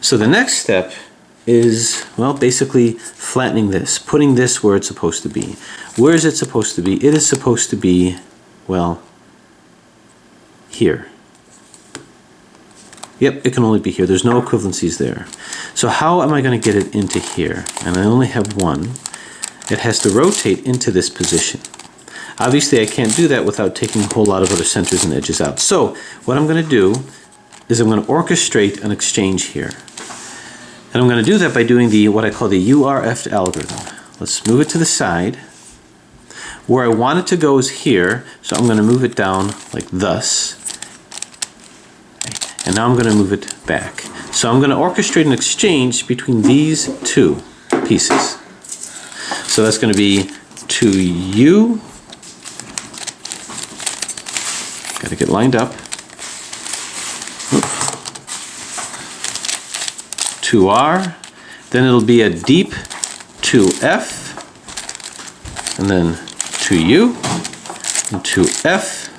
So the next step is, well, basically flattening this, putting this where it's supposed to be. Where is it supposed to be? It is supposed to be, well, here. Yep, it can only be here. There's no equivalencies there. So how am I going to get it into here? And I only have one. It has to rotate into this position. Obviously, I can't do that without taking a whole lot of other centers and edges out. So what I'm going to do is I'm going to orchestrate an exchange here. And I'm going to do that by doing what I call the URF algorithm. Let's move it to the side. Where I want it to go is here, so I'm going to move it down like thus. And now I'm going to move it back. So I'm going to orchestrate an exchange between these two pieces. So that's going to be to U. Got to get lined up. To R. Then it'll be a deep to F. And then to U. And to F.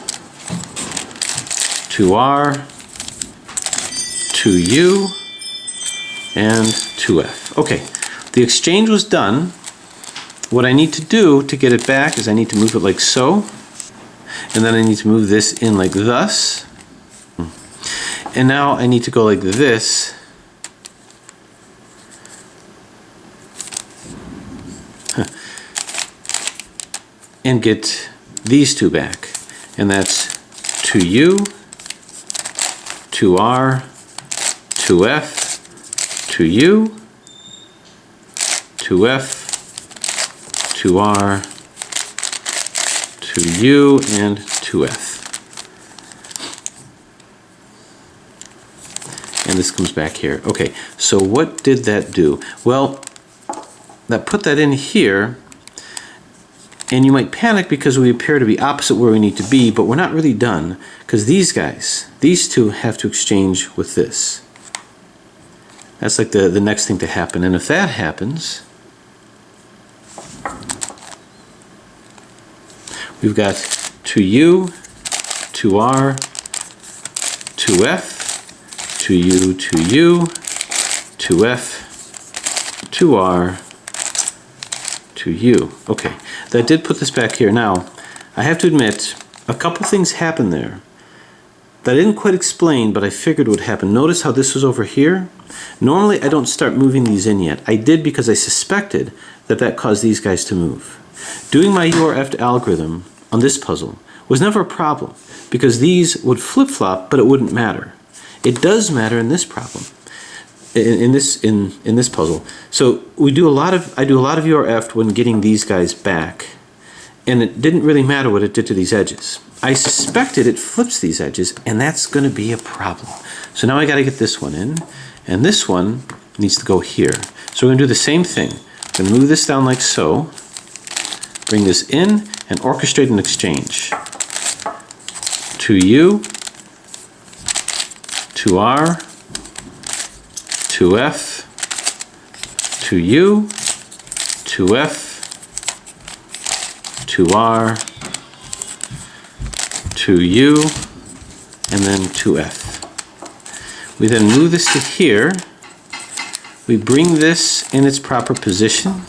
To R. To U. And to F. Okay, the exchange was done. What I need to do to get it back is I need to move it like so. And then I need to move this in like thus. And now I need to go like this. And get these two back. And that's to U, to R, to F, to U, to F, to R, to U, and to F. And this comes back here. Okay, so what did that do? Well, that put that in here, and you might panic because we appear to be opposite where we need to be, but we're not really done, because these guys, these two have to exchange with this. That's like the next thing to happen, and if that happens, we've got to U, to R, to F, to U, to U, to F, to R, to U. Okay, that did put this back here. Now, I have to admit, a couple things happened there that I didn't quite explain, but I figured would happen. Notice how this was over here? Normally, I don't start moving these in yet. I did because I suspected that that caused these guys to move. Doing my URF algorithm on this puzzle was never a problem because these would flip-flop, but it wouldn't matter. It does matter in this problem, in this puzzle. So I do a lot of URF when getting these guys back, and it didn't really matter what it did to these edges. I suspected it flips these edges, and that's going to be a problem. So now I got to get this one in, and this one needs to go here. So we're going to do the same thing. I'm going to move this down like so, bring this in, and orchestrate an exchange. To U, to R, to F, to U, to F, to R, to U, and then to F. We then move this to here. We bring this in its proper position.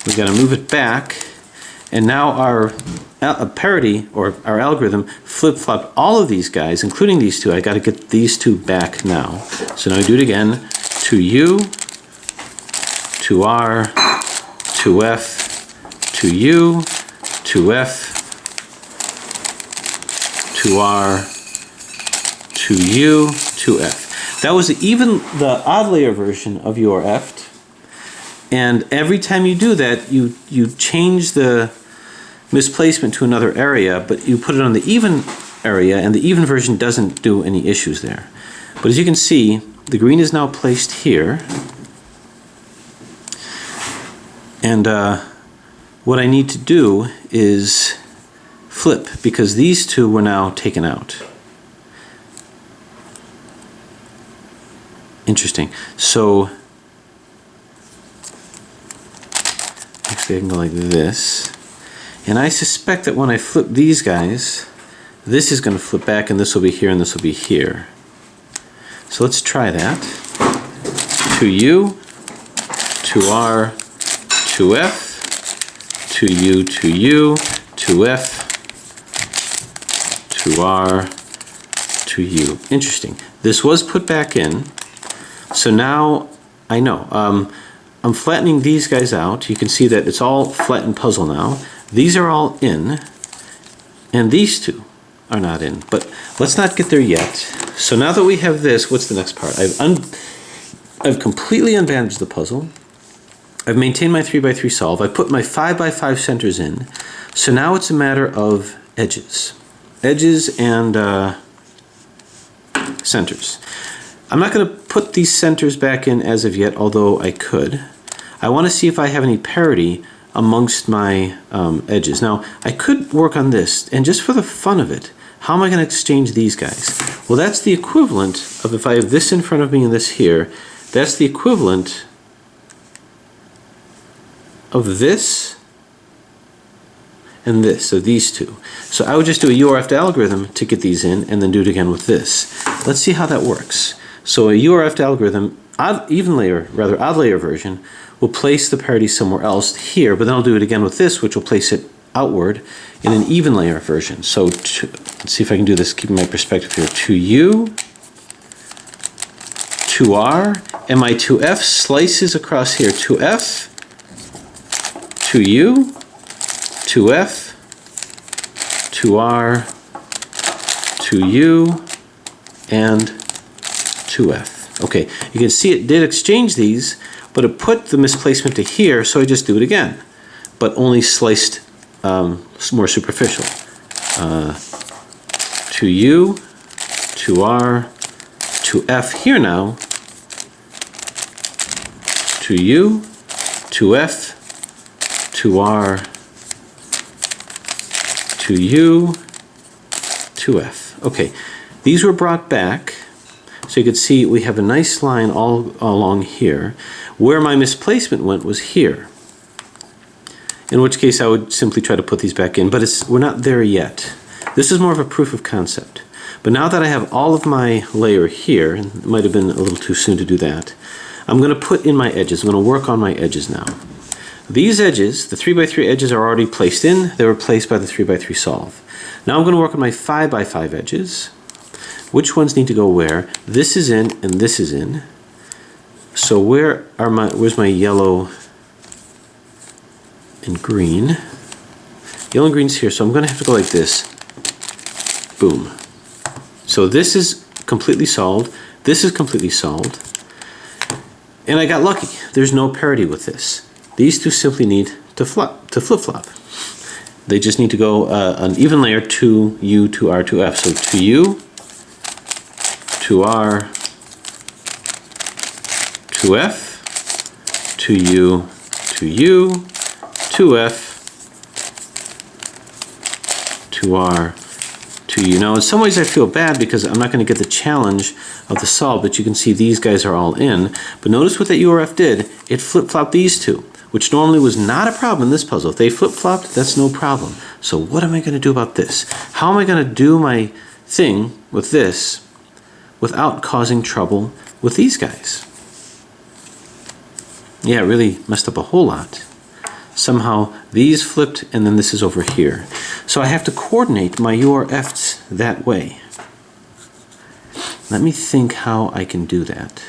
We've got to move it back. And now our parity, or our algorithm, flip-flopped all of these guys, including these two. I got to get these two back now. So now I do it again. To U, to R, to F, to U, to F, to R, to U, to F. That was the odd layer version of your F. And every time you do that, you change the misplacement to another area, but you put it on the even area, and the even version doesn't do any issues there. But as you can see, the green is now placed here. And what I need to do is flip, because these two were now taken out. Interesting. So actually I can go like this. And I suspect that when I flip these guys, this is going to flip back, and this will be here, and this will be here. So let's try that. to U, to R, to F, to U, to F, to R, to U. Interesting. This was put back in, so now I know. I'm flattening these guys out. You can see that it's all flattened puzzle now. These are all in, and these two are not in. But let's not get there yet. So now that we have this, what's the next part? I've completely unbandaged the puzzle. I've maintained my 3x3 solve. I put my 5x5 centers in. So now it's a matter of edges. Edges and centers. I'm not going to put these centers back in as of yet, although I could. I want to see if I have any parity amongst my edges. Now, I could work on this, and just for the fun of it, how am I going to exchange these guys? Well, that's the equivalent of, if I have this in front of me and this here, that's the equivalent of this and this, so these two. So I would just do a URF algorithm to get these in, and then do it again with this. Let's see how that works. So a URF algorithm, odd layer version, will place the parity somewhere else here, but then I'll do it again with this, which will place it outward in an even layer version. So let's see if I can do this, keeping my perspective here. 2U, 2R, and my 2F slices across here. 2F, 2U, 2F, 2R, 2U, and 2F. Okay, you can see it did exchange these, but it put the misplacement to here, so I just do it again, but only sliced more superficial. 2U, 2R, 2F here now, 2U, 2F, 2R, 2U, 2F. Okay, these were brought back, so you can see we have a nice line all along here. Where my misplacement went was here, in which case I would simply try to put these back in, but we're not there yet. This is more of a proof of concept. But now that I have all of my layer here, and it might have been a little too soon to do that, I'm going to put in my edges. I'm going to work on my edges now. These edges, the 3x3 edges, are already placed in. They were placed by the 3x3 solve. Now I'm going to work on my 5x5 edges. Which ones need to go where? This is in and this is in. So where's my yellow and green? Yellow and green's here, so I'm going to have to go like this. Boom. So this is completely solved. This is completely solved. And I got lucky. There's no parity with this. These two simply need to flip-flop. They just need to go an even layer, 2U, 2R, 2F. So 2U, 2R, 2F, 2U, 2U, 2F, 2R, 2U. Now in some ways I feel bad because I'm not going to get the challenge of the solve, but you can see these guys are all in. But notice what that URF did. It flip-flopped these two, which normally was not a problem in this puzzle. If they flip-flopped, that's no problem. So what am I going to do about this? How am I going to do my thing with this without causing trouble with these guys? Yeah, it really messed up a whole lot. Somehow these flipped and then this is over here. So I have to coordinate my URFs that way. Let me think how I can do that.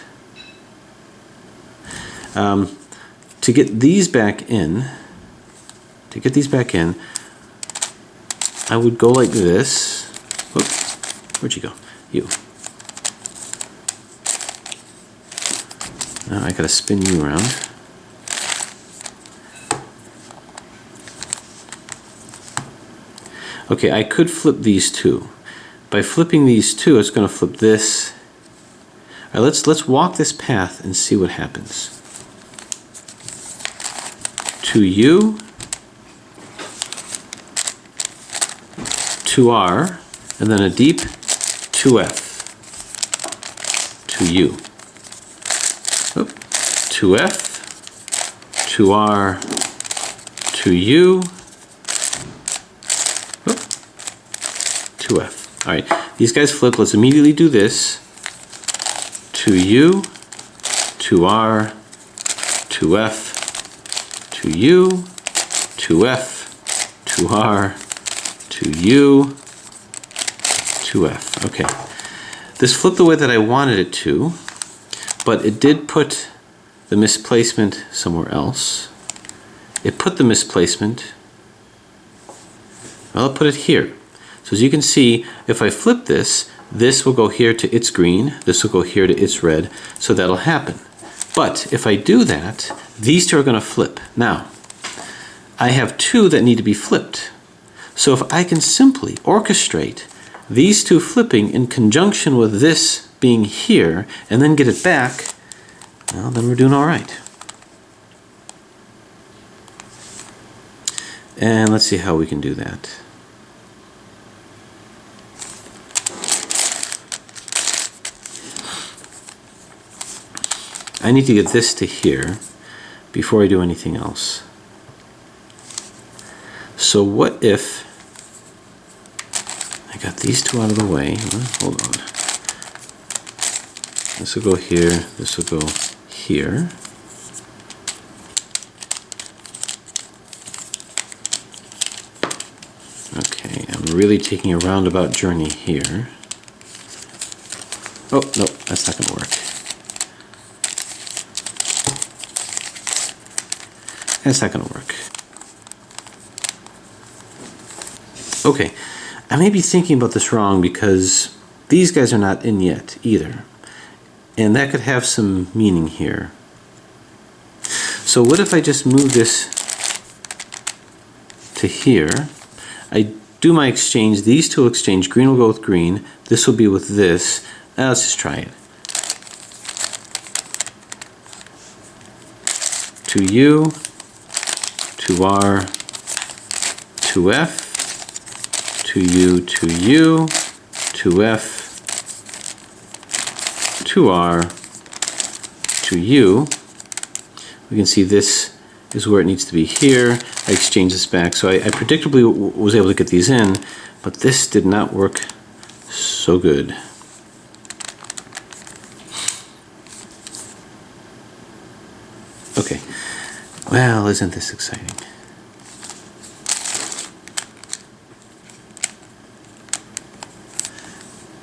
To get these back in, I would go like this. Oops, where'd you go? You. Now I gotta spin you around. Okay, I could flip these two. By flipping these two, it's gonna flip this. All right, let's walk this path and see what happens. 2U, 2R, and then a deep 2F, 2U. Oop, 2F, 2R, 2U, oop, 2F. All right, these guys flip. Let's immediately do this. 2U, to R, to F, to U, to F, to R, to U, to F. Okay. This flipped the way that I wanted it to, but it did put the misplacement somewhere else. It put the misplacement, well, I'll put it here. So as you can see, if I flip this, this will go here to its green, this will go here to its red, so that'll happen. But if I do that, these two are going to flip. Now, I have two that need to be flipped. So if I can simply orchestrate these two flipping in conjunction with this being here, and then get it back, well, then we're doing all right. And let's see how we can do that. I need to get this to here before I do anything else. So what if I got these two out of the way? Hold on. This will go here, this will go here. Okay, I'm really taking a roundabout journey here. Oh, no, that's not going to work. That's not going to work. Okay, I may be thinking about this wrong because these guys are not in yet either. And that could have some meaning here. So what if I just move this to here? I do my exchange, these two will exchange, green will go with green, this will be with this. Now let's just try it. To U, to R, to F, to U, to F, to R, to U. We can see this is where it needs to be here. I exchange this back. So I predictably was able to get these in, but this did not work so good. Okay, well, isn't this exciting?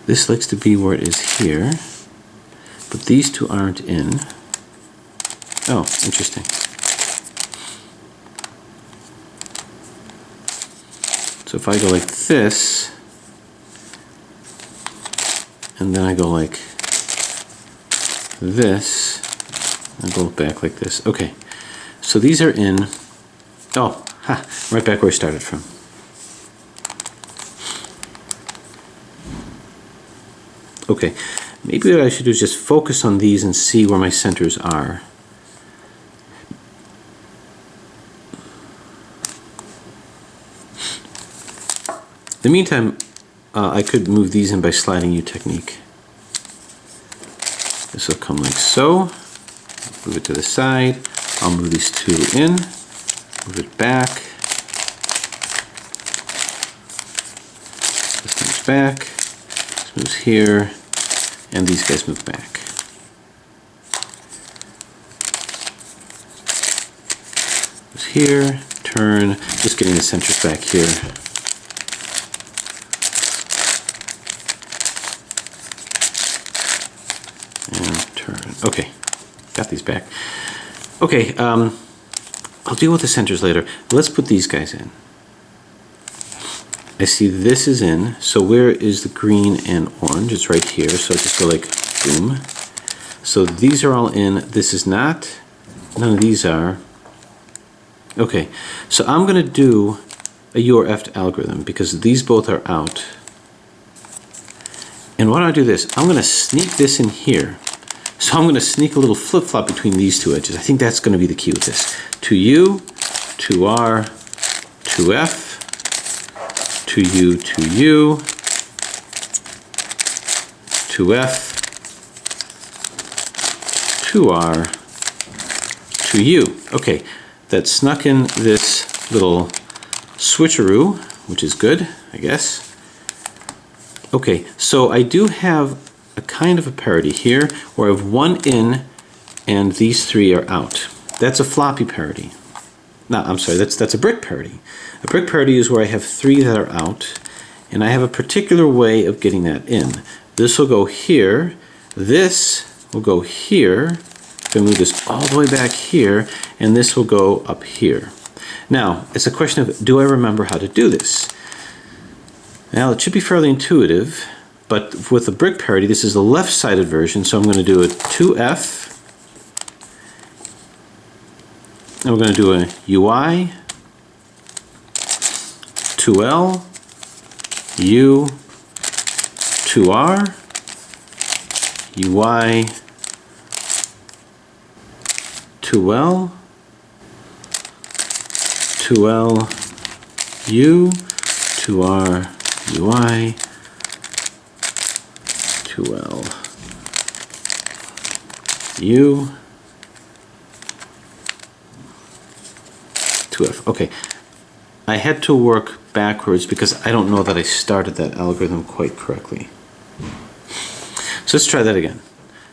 This likes to be where it is here, but these two aren't in. Oh, interesting. So if I go like this, and then I go like this, and go back like this. Okay, so these are in. Oh, right back where I started from. Okay, maybe what I should do is just focus on these and see where my centers are. In the meantime, I could move these in by sliding U technique. This will come like so. Move it to the side. I'll move these two in. Move it back. This moves back. This moves here. And these guys move back. Moves here. Turn. Just getting the centers back here. Okay, got these back. Okay, I'll deal with the centers later. Let's put these guys in. I see this is in, so where is the green and orange? It's right here, so I just go like boom. So these are all in, this is not, none of these are. Okay, so I'm gonna do a U or F algorithm because these both are out. And why don't I do this? I'm gonna sneak this in here. So I'm going to sneak a little flip-flop between these two edges. I think that's going to be the key with this. To U, to R, to F, to U, to F, to R, to U. Okay, that snuck in this little switcheroo, which is good, I guess. Okay, so I do have a kind of a parity here where I have one in and these three are out. That's a floppy parity. No, I'm sorry, that's a brick parity. A brick parity is where I have three that are out, and I have a particular way of getting that in. This will go here, this will go here, I'm going to move this all the way back here, and this will go up here. Now, it's a question of, do I remember how to do this? Now, it should be fairly intuitive, but with the brick parity, this is the left-sided version, so I'm going to do a 2F, and we're going to do a UI, 2L, U, 2R, UI, 2L, 2L, U, 2R, UI, 2L, U, 2F. Okay, I had to work backwards because I don't know that I started that algorithm quite correctly. So let's try that again.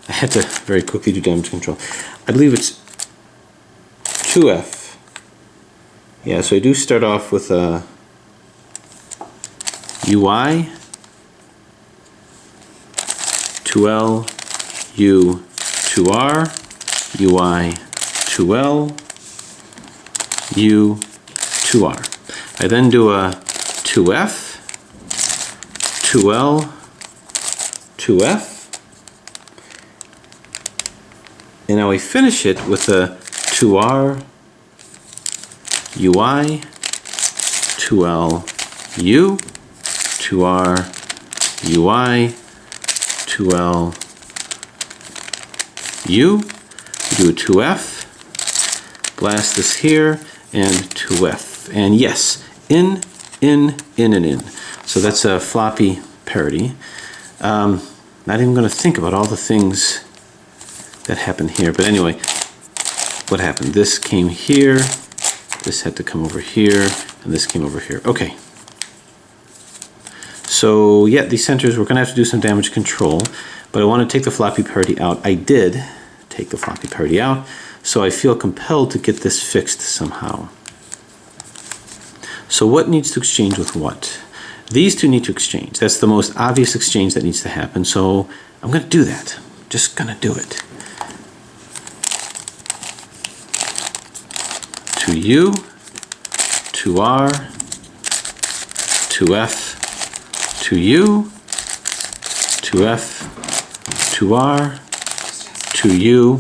I had to very quickly do damage control. I believe it's 2F. Yeah, so I do start off with a UI, 2L, U, 2R, UI, 2L, U, 2R. I then do a 2F, 2L, 2F, and now we finish it with a 2R, UI, 2L, U, 2R, UI, 2L, U. We do a 2F, blast this here, and 2F. And yes, in, and in. So that's a floppy parity. Not even going to think about all the things that happened here. But anyway, what happened? This came here, this had to come over here, and this came over here. Okay. So yeah, these centers, we're going to have to do some damage control, but I want to take the floppy parity out. I did take the floppy parity out, so I feel compelled to get this fixed somehow. So what needs to exchange with what? These two need to exchange. That's the most obvious exchange that needs to happen, so I'm going to do that. I'm just going to do it. 2U, 2R, 2F, 2U, 2F, 2R, 2U,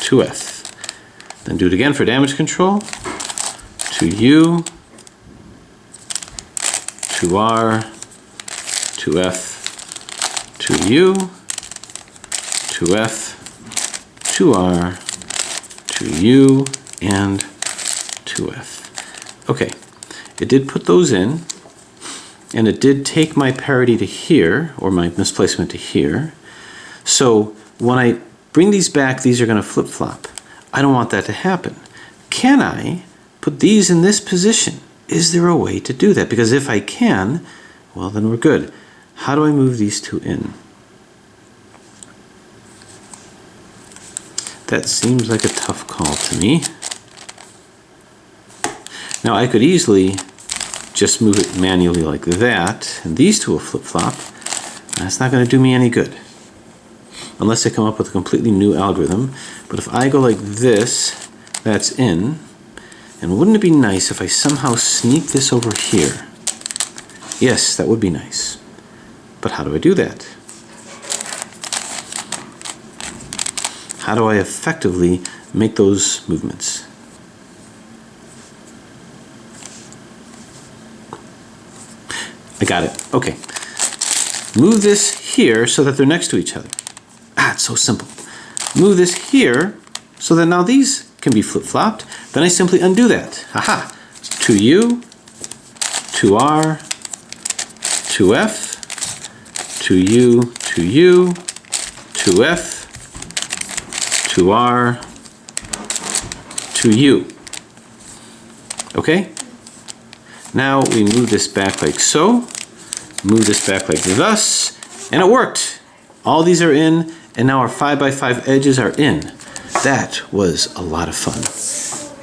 2F. Then do it again for damage control. 2U, 2R, 2F, 2U, 2F, 2R, 2U, and 2F. Okay, it did put those in, and it did take my parity to here, or my misplacement to here. So when I bring these back, these are going to flip-flop. I don't want that to happen. Can I put these in this position? Is there a way to do that? Because if I can, well, then we're good. How do I move these two in? That seems like a tough call to me. Now I could easily just move it manually like that, and these two will flip-flop. That's not going to do me any good, unless I come up with a completely new algorithm. But if I go like this, that's in. And wouldn't it be nice if I somehow sneak this over here? Yes, that would be nice. But how do I do that? How do I effectively make those movements? I got it. Okay. Move this here so that they're next to each other. Ah, it's so simple. Move this here so that now these can be flip-flopped. Then I simply undo that. Aha! 2U, 2R, 2F, 2U, 2U, 2F, 2R, 2U. Okay? Now we move this back like so, move this back like thus, and it worked. All these are in, and now our 5 by 5 edges are in. That was a lot of fun.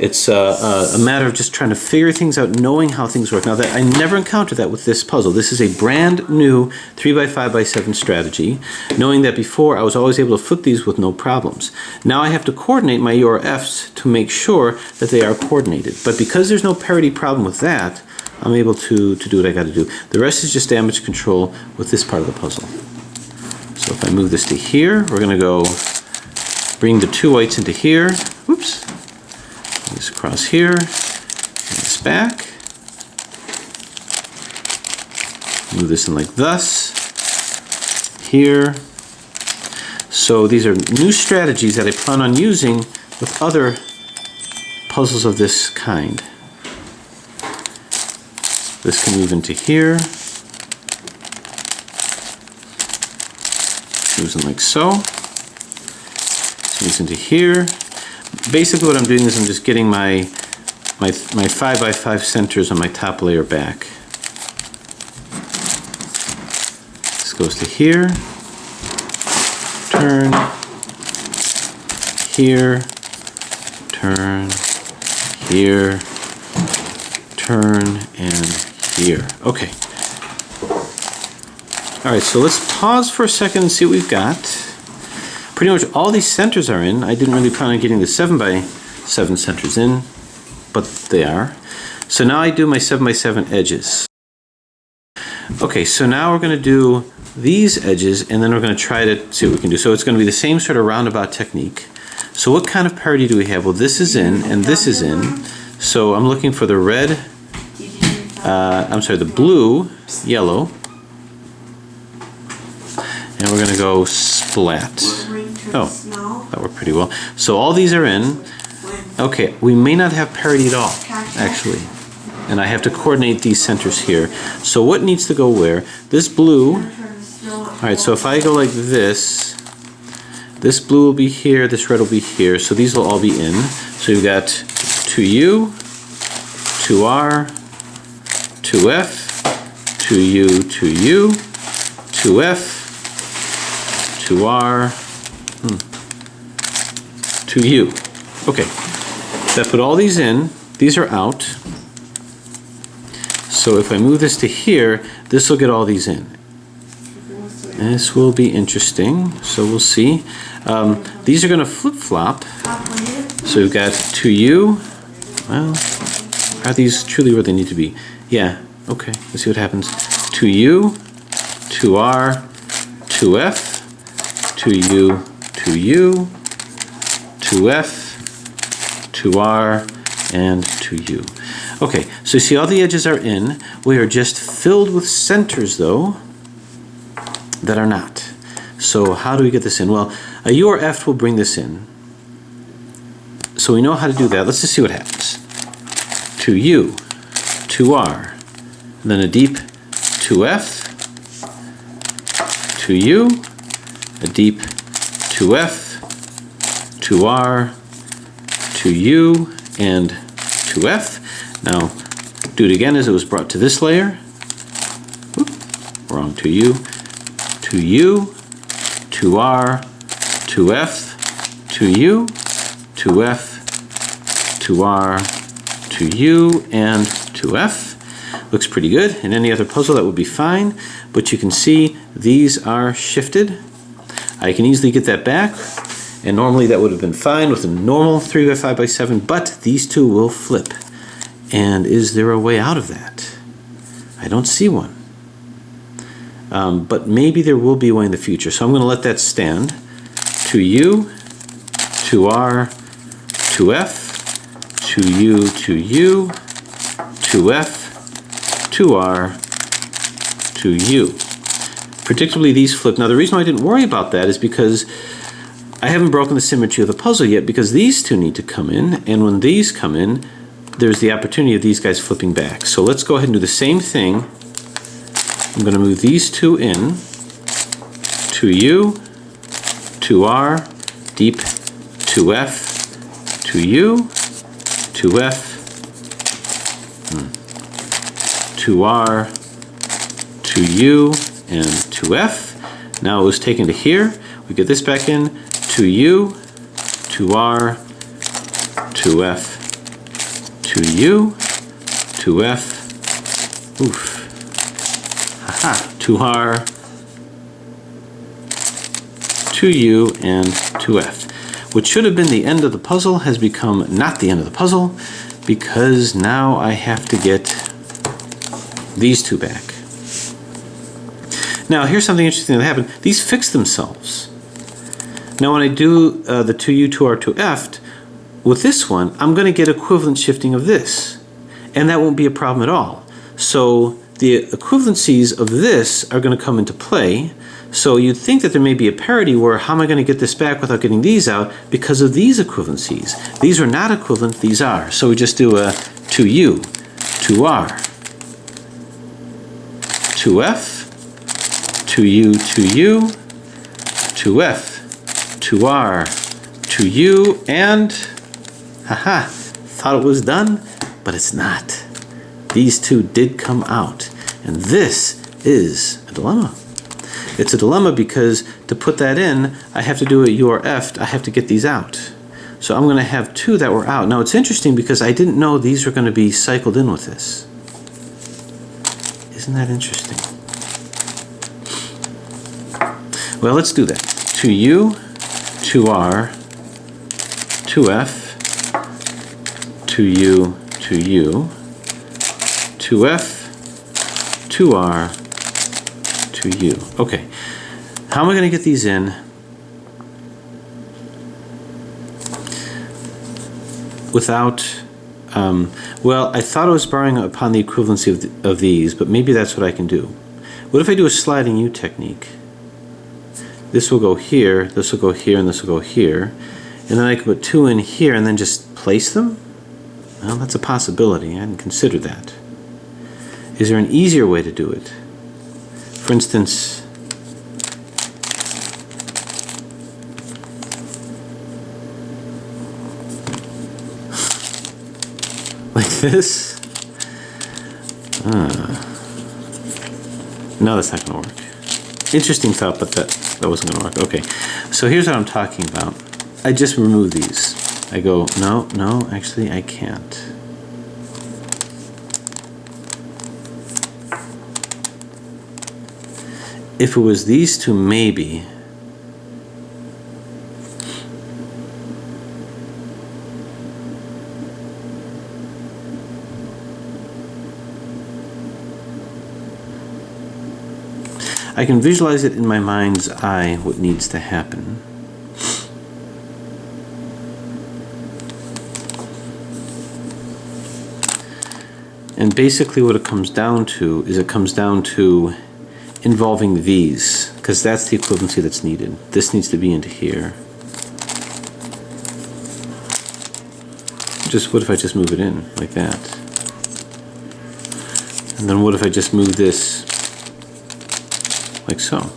It's a matter of just trying to figure things out, knowing how things work. Now, that I never encountered that with this puzzle. This is a brand new 3 by 5 by 7 strategy, knowing that before I was always able to flip these with no problems. Now I have to coordinate my U or Fs to make sure that they are coordinated. But because there's no parity problem with that, I'm able to do what I got to do. The rest is just damage control with this part of the puzzle. So if I move this to here, we're going to go bring the 2 whites into here. Whoops. This across here, and this back. Move this in like thus. Here. So these are new strategies that I plan on using with other puzzles of this kind. This can move into here. Moves in like so. This moves into here. Basically what I'm doing is I'm just getting my 5 by 5 centers on my top layer back. This goes to here, turn, here, turn, here, turn, and here. Okay. Alright, so let's pause for a second and see what we've got. Pretty much all these centers are in. I didn't really plan on getting the 7 by 7 centers in, but they are. So now I do my 7 by 7 edges. Okay, so now we're going to do these edges, and then we're going to try to see what we can do. So it's going to be the same sort of roundabout technique. So what kind of parity do we have? Well, this is in, and this is in. So I'm looking for the red, the blue, yellow, and we're going to go splat. Oh, that worked pretty well. So all these are in. Okay, we may not have parity at all, actually. And I have to coordinate these centers here. So what needs to go where? This blue. Alright, so if I go like this blue will be here, this red will be here. So these will all be in. So you've got 2U, 2R, 2F, 2U, 2U, 2F, 2R, 2U. Okay, so I put all these in. These are out. So if I move this to here, this will get all these in. This will be interesting. So we'll see. These are going to flip-flop. So we've got 2U. Well, are these truly where they need to be? Yeah. Okay. Let's see what happens. 2U, 2R, 2F. 2U, 2U, 2F, 2R, and 2U. Okay, so you see all the edges are in. We are just filled with centers, though, that are not. So how do we get this in? Well, a U or F will bring this in. So we know how to do that. Let's just see what happens. 2U, 2R, and then a deep 2F, 2U, a deep 2F, 2R, 2U, and 2F. Now, do it again as it was brought to this layer. Oop, wrong 2U, 2U, 2R, 2F, 2U, 2F, 2R, 2U, and 2F. Looks pretty good. In any other puzzle that would be fine, but you can see these are shifted. I can easily get that back, and normally that would have been fine with a normal 3 by 5 by 7, but these two will flip. And is there a way out of that? I don't see one. But maybe there will be a way in the future, so I'm going to let that stand. 2U, 2R, 2F, 2U, 2U, 2F, 2R, 2U. Predictably, these flip. Now, the reason why I didn't worry about that is because I haven't broken the symmetry of the puzzle yet, because these two need to come in, and when these come in, there's the opportunity of these guys flipping back. So let's go ahead and do the same thing. I'm going to move these two in. 2U, 2R, deep 2F, 2U, 2F, 2R, 2U, and 2F. Now it was taken to here. we get this back in, to U, to R, to F, to U, to F, oof, haha, to R, to U, and to F. What should have been the end of the puzzle has become not the end of the puzzle, because now I have to get these two back. Now here's something interesting that happened. These fix themselves. Now when I do the 2U, 2R, 2F, with this one, I'm going to get equivalent shifting of this. And that won't be a problem at all. So the equivalencies of this are going to come into play. So you'd think that there may be a parity where how am I going to get this back without getting these out because of these equivalencies. These are not equivalent, these are. So we just do a 2U, 2R, 2F, 2U, 2U, 2F, 2R, 2U, and haha, thought it was done, but it's not. These two did come out, and this is a dilemma. It's a dilemma because to put that in, I have to do a U or F, I have to get these out. So I'm going to have two that were out. Now it's interesting because I didn't know these were going to be cycled in with this. Isn't that interesting? Well, let's do that. 2U, 2R, 2F, 2U, 2U, 2F, 2R, 2U. Okay, how am I going to get these in without, well, I thought I was borrowing upon the equivalency of these, but maybe that's what I can do. What if I do a sliding U technique? This will go here, this will go here, and this will go here. And then I can put two in here and then just place them? Well, that's a possibility. I hadn't considered that. Is there an easier way to do it? For instance, like this? No, that's not going to work. Interesting thought, but that wasn't going to work. Okay, so here's what I'm talking about. I just remove these. I go, no, actually I can't. If it was these two, maybe. I can visualize it in my mind's eye what needs to happen. And basically what it comes down to is it comes down to involving these, because that's the equivalency that's needed. This needs to be into here. Just what if I just move it in like that? And then what if I just move this like so?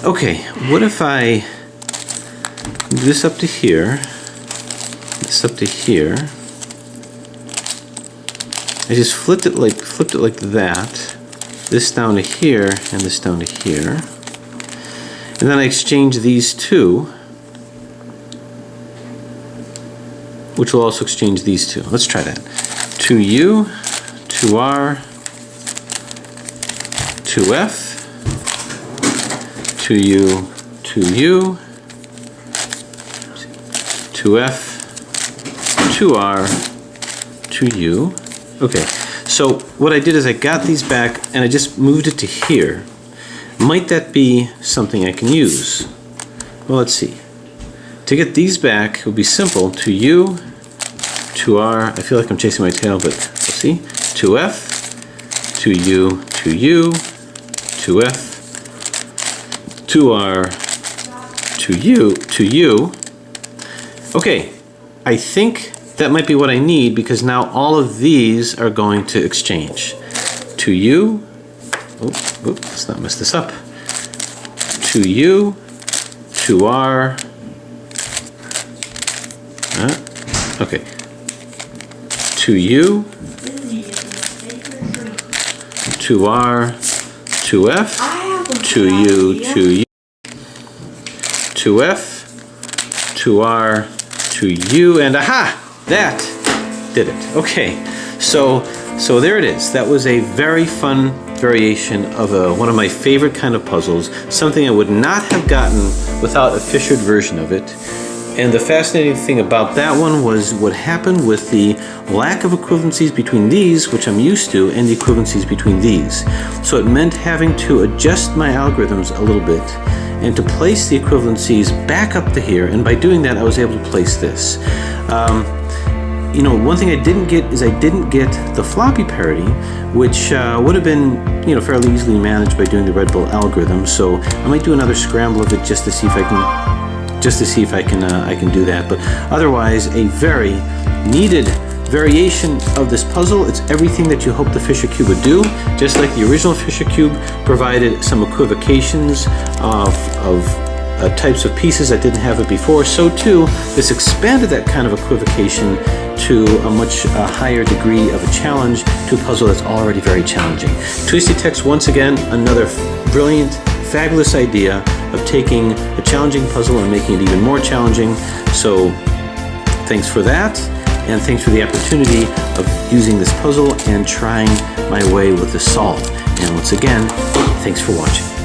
Okay, what if I move this up to here, this up to here? I just flipped it like that. This down to here and this down to here. And then I exchange these two, which will also exchange these two. Let's try that. 2U, 2R, 2F, 2U, 2U, 2F, 2R, 2U. Okay, so what I did is I got these back and I just moved it to here. Might that be something I can use? Well, let's see. To get these back, it would be simple. 2U, 2R, I feel like I'm chasing my tail, but let's see. 2F, 2U, 2U, 2F, 2R, 2U, 2U. Okay, I think that might be what I need, because now all of these are going to exchange. 2u, let's not mess this up. 2u, 2r, okay, 2u, 2r, 2f, 2u, 2u, 2f, 2r, 2u, and aha! That did it. Okay, so there it is. That was a very fun variation of one of my favorite kind of puzzles, something I would not have gotten without a fissured version of it. And the fascinating thing about that one was what happened with the lack of equivalencies between these, which I'm used to, and the equivalencies between these. So it meant having to adjust my algorithms a little bit and to place the equivalencies back up to here, and by doing that I was able to place this. You know, one thing I didn't get is I didn't get the floppy parity, which would have been, you know, fairly easily managed by doing the Red Bull algorithm. So I might do another scramble of it just to see if I can do that. But otherwise, a very needed variation of this puzzle. It's everything that you hope the Fisher Cube would do. Just like the original Fisher Cube provided some equivocations of types of pieces that didn't have it before, so too this expanded that kind of equivocation to a much higher degree of a challenge to a puzzle that's already very challenging. Twisty Text, once again, another brilliant, fabulous idea of taking a challenging puzzle and making it even more challenging. So thanks for that, and thanks for the opportunity of using this puzzle and trying my way with the solve. And once again, thanks for watching.